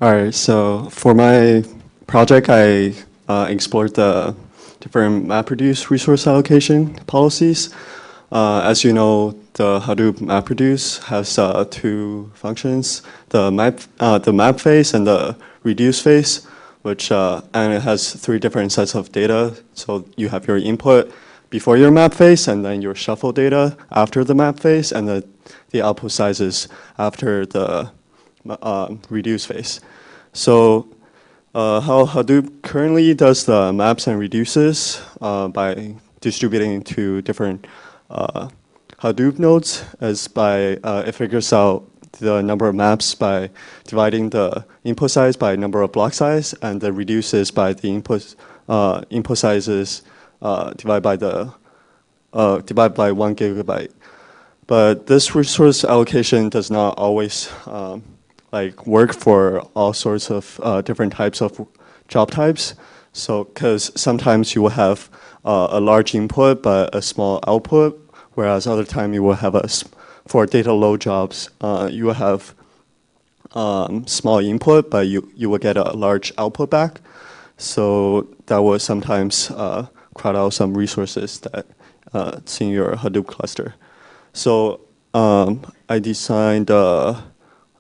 All right, so for my project, I explored the different MapReduce resource allocation policies. As you know, the Hadoop MapReduce has two functions: the map phase and the reduce phase, and it has three different sets of data. So you have your input before your map phase, and then your shuffle data after the map phase, and the output sizes after the reduce phase. So how Hadoop currently does the maps and reduces by distributing to different Hadoop nodes is by it figures out the number of maps by dividing the input size by number of block size, and the reduces by the input sizes divided by 1 GB. But this resource allocation does not always work for all sorts of different types of job types. So, because sometimes you will have a large input but a small output, whereas other time you will have for data load jobs, you will have small input, but you will get a large output back. So that will sometimes crowd out some resources that it's in your Hadoop cluster. So I designed an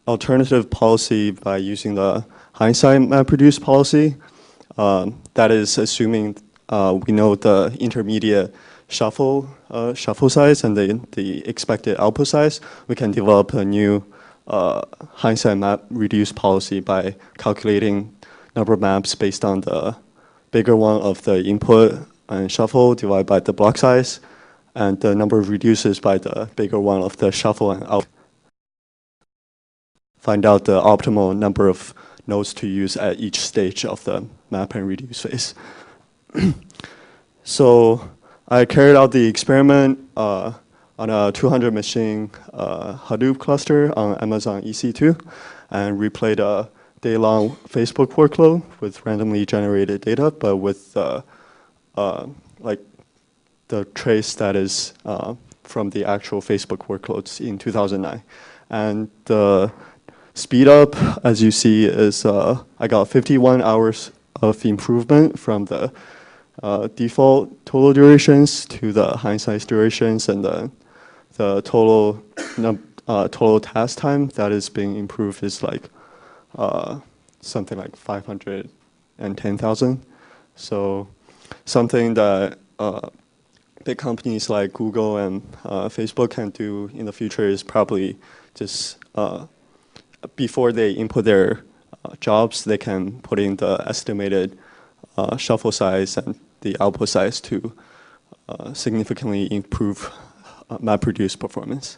alternative policy by using the hindsight MapReduce policy. That is assuming we know the intermediate shuffle size and the expected output size. We can develop a new hindsight MapReduce policy by calculating number of maps based on the bigger one of the input and shuffle divided by the block size, and the number of reduces by the bigger one of the shuffle and output. Find out the optimal number of nodes to use at each stage of the map and reduce phase. So I carried out the experiment on a 200 machine Hadoop cluster on Amazon EC2, and replayed a day-long Facebook workload with randomly generated data, but with the trace that is from the actual Facebook workloads in 2009. And the speed up, as you see, is I got 51 hours of improvement from the default total durations to the hindsight durations, and the total task time that is being improved is like something like 510,000. So something that big companies like Google and Facebook can do in the future is probably just before they input their jobs, they can put in the estimated shuffle size and the output size to significantly improve MapReduce performance.